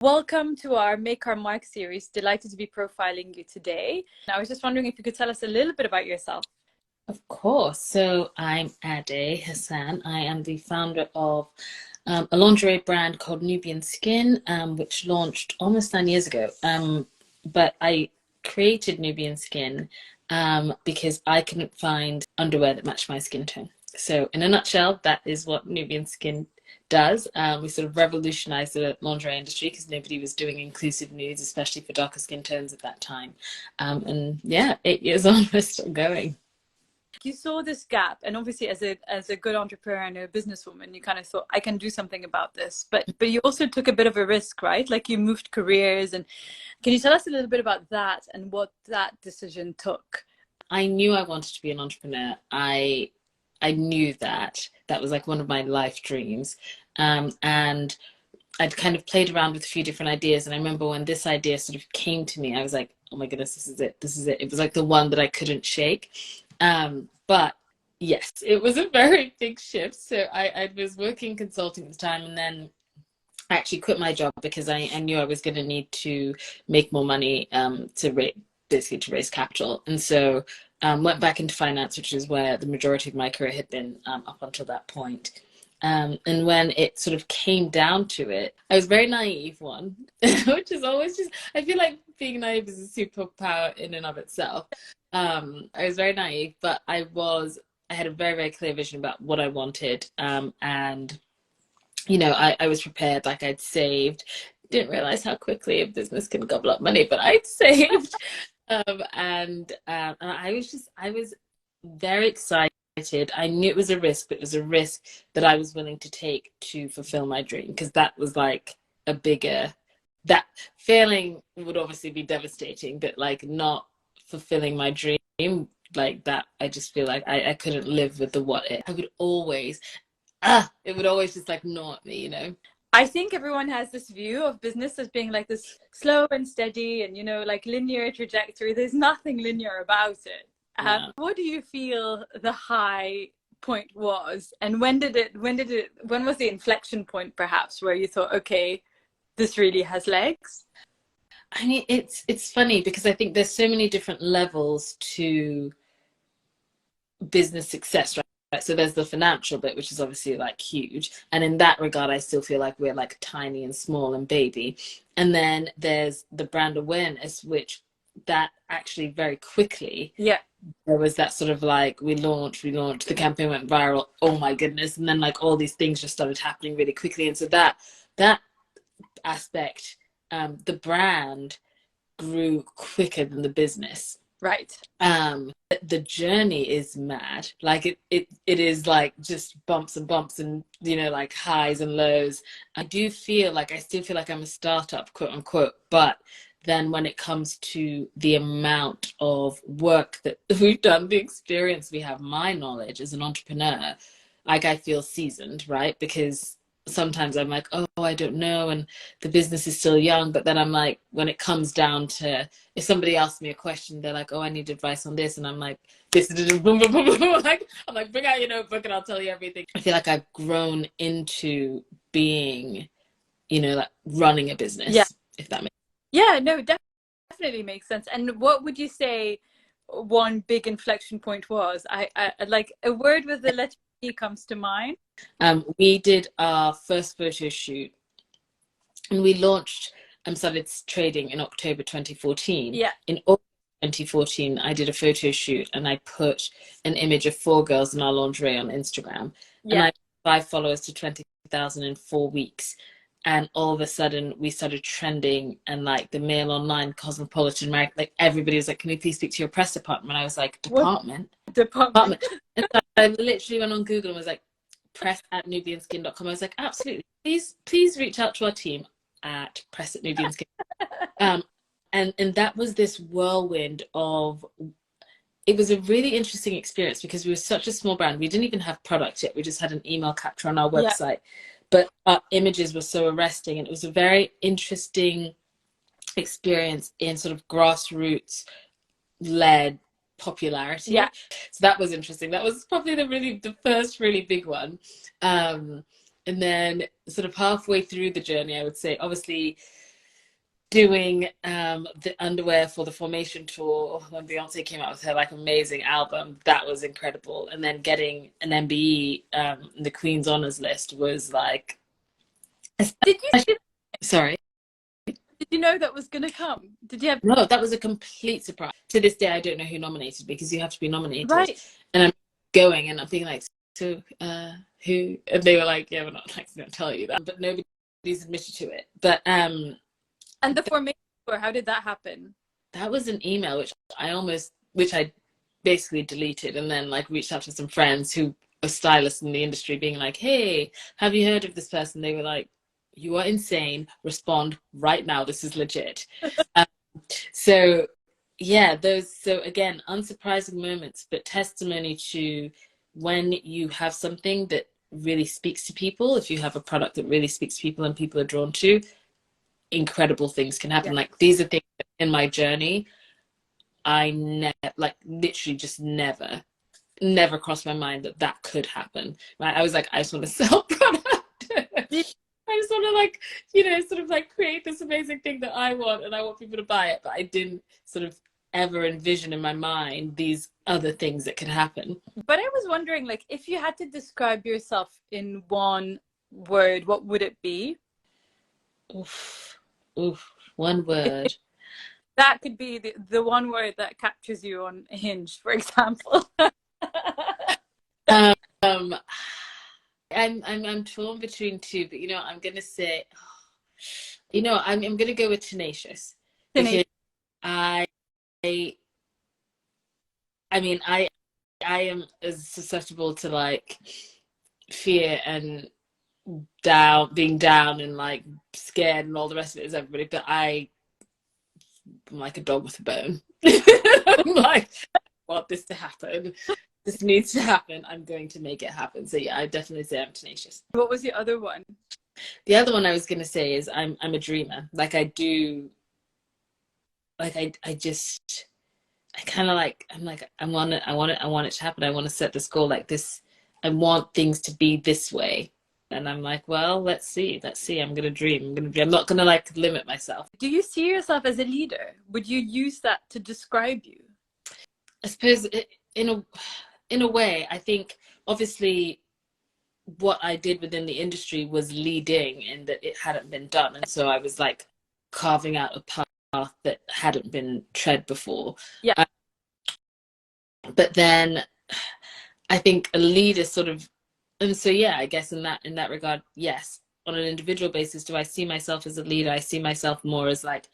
Welcome to our Make Our Mark series. Delighted to be profiling you today. I was just wondering if you could tell us a little bit about yourself. Of course. So I'm Ade Hassan. I am the founder of a lingerie brand called Nubian Skin, which launched almost 9 years ago. But I created Nubian Skin because I couldn't find underwear that matched my skin tone. So in a nutshell, that is what Nubian Skin does. We sort of revolutionized the lingerie industry because nobody was doing inclusive nudes, especially for darker skin tones at that time. And yeah, 8 years on, we're still going. You saw this gap, and obviously, as a good entrepreneur and a businesswoman, you kind of thought, I can do something about this. But you also took a bit of a risk, right? Like you moved careers, and can you tell us a little bit about that and what that decision took? I knew I wanted to be an entrepreneur. I knew that that was like one of my life dreams. And I'd kind of played around with a few different ideas. And I remember when this idea sort of came to me, I was like, oh my goodness, this is it. This is it. It was like the one that I couldn't shake. But yes, it was a very big shift. So I was working consulting at the time, and then I actually quit my job because I knew I was going to need to make more money basically to raise capital. And so went back into finance, which is where the majority of my career had been up until that point. And when it sort of came down to it, I was very naive one, which is always just, I feel like being naive is a superpower in and of itself. I was very naive, but I had a very, very clear vision about what I wanted. And I was prepared, like I'd saved. Didn't realize how quickly a business can gobble up money, but I'd saved. And I was very excited. I knew it was a risk, but it was a risk that I was willing to take to fulfill my dream, because that was like that failing would obviously be devastating, but like not fulfilling my dream like that, I just feel like I couldn't live with the what if. I would always it would always just like gnaw at me. I think everyone has this view of business as being like this slow and steady and, like linear trajectory. There's nothing linear about it. Yeah. What do you feel the high point was? And when was the inflection point perhaps where you thought, okay, this really has legs? I mean, it's funny because I think there's so many different levels to business success, right? So there's the financial bit, which is obviously like huge. And in that regard, I still feel like we're like tiny and small and baby. And then there's the brand awareness, which that actually very quickly, Yeah. there was that sort of like, we launched, the campaign went viral. Oh my goodness. And then like all these things just started happening really quickly. And so that aspect, the brand grew quicker than the business. Right. The journey is mad. Like it is like just bumps and bumps and like highs and lows. I still feel like I'm a startup, quote unquote, but then when it comes to the amount of work that we've done, the experience we have, my knowledge as an entrepreneur, like I feel seasoned, right? Because sometimes I'm like, oh, I don't know, and the business is still young. But then I'm like, when it comes down to, if somebody asks me a question, they're like, oh, I need advice on this, and I'm like, this, boom, boom, boom, boom. Like, I'm like, bring out your notebook and I'll tell you everything. I feel like I've grown into being, like running a business, Yeah. if that makes Yeah, no, definitely makes sense. And what would you say one big inflection point was? I like a word with the letter E comes to mind. We did our first photo shoot, and we launched started trading in October 2014. Yeah. In August 2014, I did a photo shoot and I put an image of 4 girls in our lingerie on Instagram. And Yeah. I got 5 followers to 20,000 in 4 weeks. And all of a sudden we started trending, and like the Mail Online, Cosmopolitan, America, like everybody was like, can we please speak to your press department? And I was like, What department? department? Department. And so I literally went on Google and was like, press@nubianskin.com. I was like, absolutely, please reach out to our team at press@nubianskin. And that was this whirlwind of, it was a really interesting experience because we were such a small brand. We didn't even have product yet. We just had an email capture on our Yeah. website, but our images were so arresting, and it was a very interesting experience in sort of grassroots led popularity. Yeah. So that was interesting. That was probably the first really big one. And then sort of halfway through the journey, I would say, obviously doing the underwear for the Formation tour when Beyonce came out with her like amazing album. That was incredible. And then getting an MBE, the Queen's Honors list was like, Did you see sorry. Did you know that was going to come? Did you have? No, that was a complete surprise. To this day, I don't know who nominated, because you have to be nominated. Right. And I'm going and I'm being like, so who? And they were like, yeah, we're not like going to tell you that. But nobody's admitted to it. But and the Formation tour, how did that happen? that was an email which I basically deleted, and then like reached out to some friends who are stylists in the industry, being like, hey, have you heard of this person? They were like, you are insane, respond right now, this is legit. So yeah, so again, unsurprising moments, but testimony to when you have something that really speaks to people. If you have a product that really speaks to people and people are drawn to, incredible things can happen. Like, these are things that in my journey I never, like literally just never crossed my mind that could happen. Right? I was like, I just want to sell product. I just want to, like, sort of like create this amazing thing that I want, and I want people to buy it. But I didn't sort of ever envision in my mind these other things that could happen. But I was wondering, like, if you had to describe yourself in one word, what would it be? One word. That could be the one word that captures you on Hinge, for example. I'm torn between two, but I'm gonna say, I'm gonna go with tenacious. Because I mean, I am as susceptible to like fear and being down and like scared and all the rest of it as everybody, but I'm like a dog with a bone. I'm like, I want this to happen. This needs to happen. I'm going to make it happen. So yeah, I definitely say I'm tenacious. What was the other one? The other one I was gonna say is I'm a dreamer. Like, I do, like I just, I kind of like, I'm like, I want it to happen. I want to set this goal like this. I want things to be this way. And I'm like, well, let's see. I'm gonna dream. I'm not gonna like limit myself. Do you see yourself as a leader? Would you use that to describe you? I suppose in a way, I think obviously what I did within the industry was leading in that it hadn't been done. And so I was like carving out a path that hadn't been tread before. Yeah. But then I think a leader sort of, and so yeah, I guess in that regard, yes. On an individual basis, do I see myself as a leader? I see myself more as like,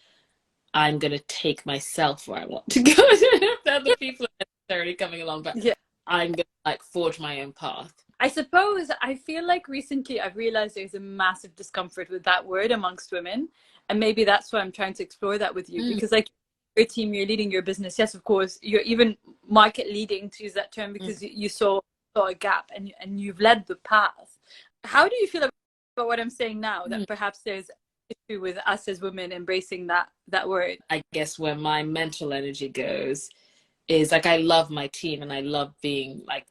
I'm going to take myself where I want to go. The other people are necessarily coming along, but yeah, I'm going to like forge my own path. I suppose I feel like recently I've realized there's a massive discomfort with that word amongst women. And maybe that's why I'm trying to explore that with you. Because like your team, you're leading your business. Yes, of course, you're even market leading, to use that term, because you saw a gap and you've led the path. How do you feel about what I'm saying now, that perhaps there's issue with us as women embracing that word? I guess where my mental energy goes is like, I love my team and I love being like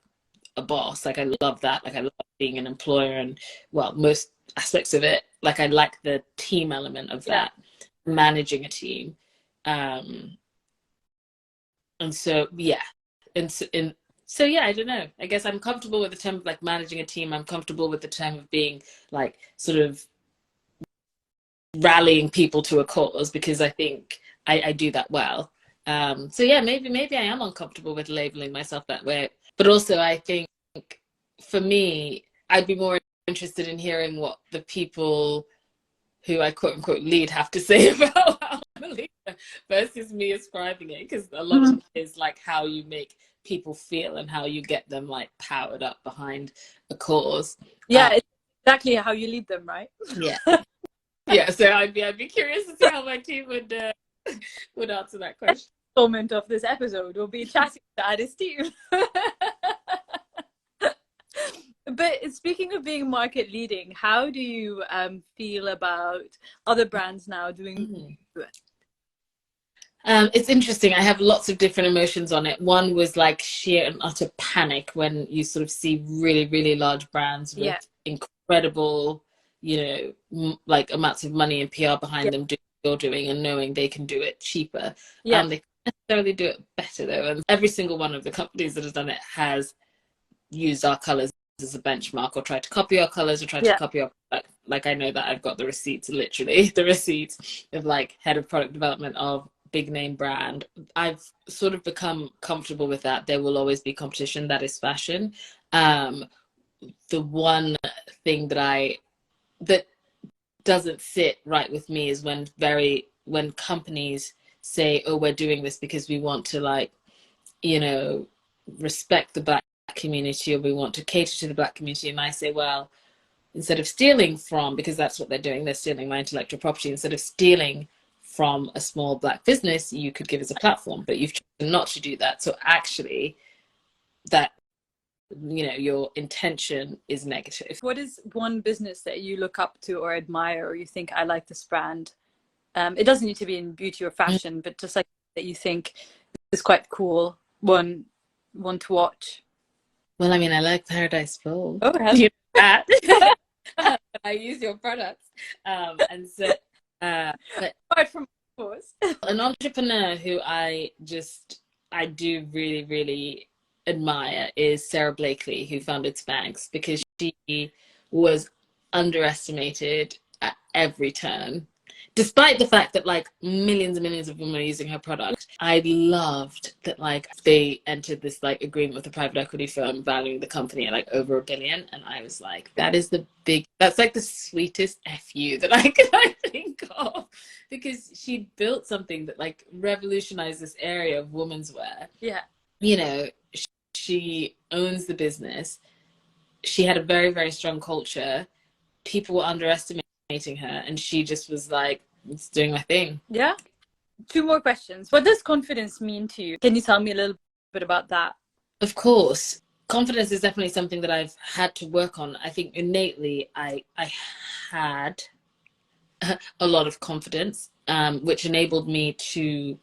a boss. Like, I love that. Like, I love being an employer and, well, most aspects of it. Like, I like the team element of that, managing a team. And so yeah, so yeah, I don't know. I guess I'm comfortable with the term of like managing a team. I'm comfortable with the term of being like sort of rallying people to a cause, because I think I do that well. So yeah, maybe I am uncomfortable with labeling myself that way. But also I think for me, I'd be more interested in hearing what the people who I quote unquote lead have to say about how I'm a leader versus me ascribing it, because a lot of it is like how you make people feel and how you get them like powered up behind a cause. Yeah, it's exactly how you lead them, right? Yeah. Yeah, so I'd be curious to see how my team would answer that question. Moment of this episode will be chatting to Ade's team. But speaking of being market leading, how do you feel about other brands now doing it? It's interesting. I have lots of different emotions on it. One was like sheer and utter panic when you sort of see really, really large brands with incredible, like amounts of money and PR behind them doing you're doing and knowing they can do it cheaper. Yeah. They can't necessarily do it better though. And every single one of the companies that has done it has used our colors as a benchmark or tried to copy our colors or tried to Yeah. copy our product. Like I know that I've got the receipts, literally the receipts of like head of product development of big name brand. I've sort of become comfortable with that. There will always be competition. That is fashion. The one thing that doesn't sit right with me is when companies say, oh, we're doing this because we want to, like, you know, respect the Black community, or we want to cater to the Black community. And I say, well, instead of stealing from, because that's what they're doing, they're stealing my intellectual property, instead of stealing from a small Black business, you could give us a platform, but you've chosen not to do that. So actually that, you know, your intention is negative. What is one business that you look up to or admire, or you think, I like this brand? It doesn't need to be in beauty or fashion, but just like that you think is quite cool, one to watch. Well, I mean, I like Paradise Full. Oh, You know that. I use your products. And so, but apart from, of course. an entrepreneur who I do really, really admire is Sarah Blakely, who founded Spanx, because she was underestimated at every turn. Despite the fact that like millions and millions of women are using her product, I loved that like they entered this like agreement with a private equity firm valuing the company at like over $1 billion, and I was like, that's like the sweetest FU that I could think of, because she built something that like revolutionized this area of women's wear. Yeah. You know, she owns the business. She had a very, very strong culture. People were underestimating her, and she just was like, it's doing my thing. Yeah. 2 more questions. What does confidence mean to you? Can you tell me a little bit about that? Of course. Confidence is definitely something that I've had to work on. I think innately I had a lot of confidence, which enabled me to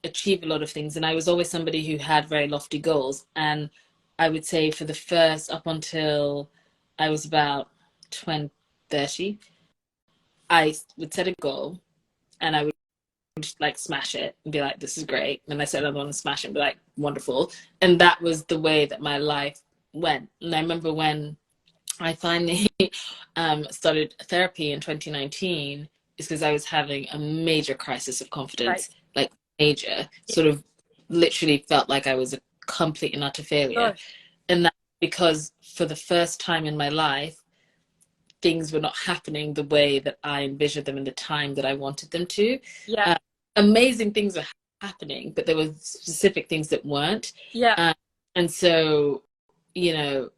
achieve a lot of things. And I was always somebody who had very lofty goals. And I would say for the first, up until I was about 20, 30, I would set a goal and I would like smash it and be like, this is great. And I set another one and smash it and be like, wonderful. And that was the way that my life went. And I remember when I finally started therapy in 2019, is because I was having a major crisis of confidence, like major, sort of literally felt like I was a complete and utter failure. And that's because for the first time in my life, things were not happening the way that I envisioned them in the time that I wanted them to. Yeah. Amazing things were happening, but there were specific things that weren't. Yeah. And so, you know,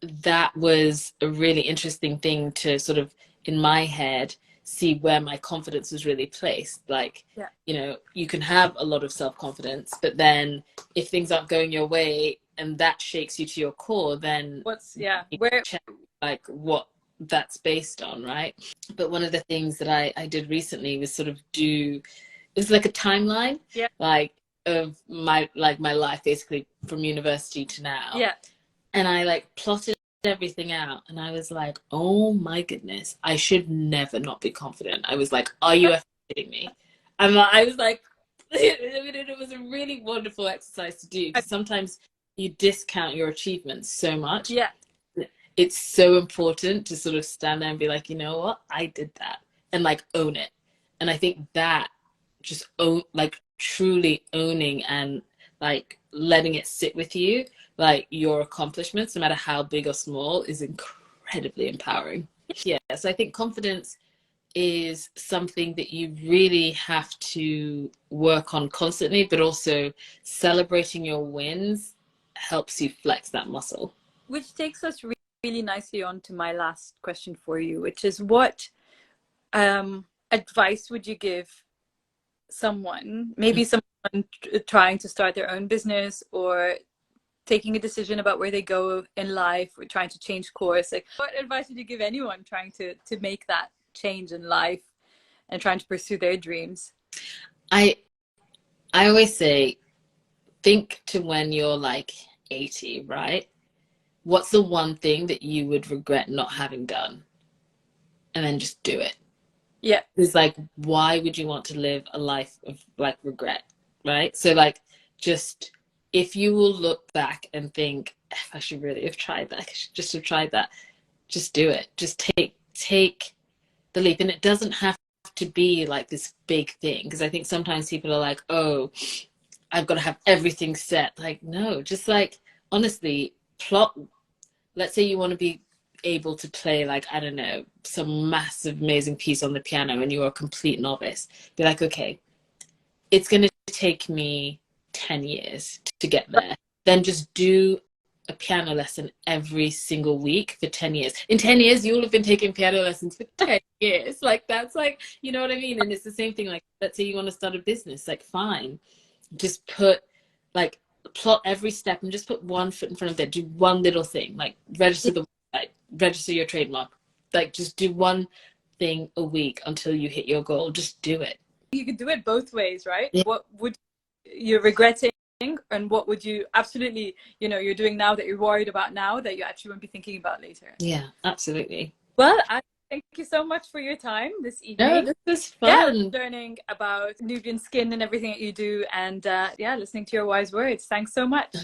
that was a really interesting thing to sort of, in my head, see where my confidence was really placed. Like, yeah. You know, you can have a lot of self-confidence, but then if things aren't going your way and that shakes you to your core, then where, check like what that's based on, right? But one of the things that I did recently was sort of it was like a timeline, like of my life basically from university to now. Yeah. And I like plotted everything out, and I was like, oh my goodness, I should never not be confident. I was like, are you kidding me? I was like, it was a really wonderful exercise to do, because sometimes you discount your achievements so much. Yeah. It's so important to sort of stand there and be like, you know what, I did that, and like own it. And I think that just like truly owning and like letting it sit with you, like your accomplishments, no matter how big or small, is incredibly empowering. Yeah, so I think confidence is something that you really have to work on constantly, but also celebrating your wins helps you flex that muscle. Which takes us really nicely on to my last question for you, which is, what advice would you give someone, maybe someone trying to start their own business or taking a decision about where they go in life, or trying to change course? Like, what advice would you give anyone trying to make that change in life and trying to pursue their dreams? I always say, think to when you're like 80, right? What's the one thing that you would regret not having done? And then just do it. Yeah. It's like, why would you want to live a life of like regret, right? So like, just if you will look back and think, "If I should really have tried that, I should just have tried that," just do it. Just take the leap. And it doesn't have to be like this big thing, because I think sometimes people are like, oh, I've got to have everything set. Like, no, just like, honestly, plot. Let's say you want to be able to play, like, I don't know, some massive amazing piece on the piano and you're a complete novice. Be like, okay, it's going to take me 10 years to get there. Then just do a piano lesson every single week for 10 years. In 10 years, you'll have been taking piano lessons for 10 years. Like, that's like, you know what I mean? And it's the same thing. Like, let's say you want to start a business, like, fine. Just put, like, plot every step and just put one foot in front of that. Do one little thing, like register the website, register your trademark. Like, just do one thing a week until you hit your goal. Just do it. You could do it both ways, right? Yeah. What would you're regretting, and what would you absolutely, you're doing now that you're worried about now that you actually won't be thinking about later? Yeah, absolutely. Well, I thank you so much for your time this No, evening. this was Yeah, fun. learning about Nubian Skin and everything that you do, and yeah, listening to your wise words. Thanks so much.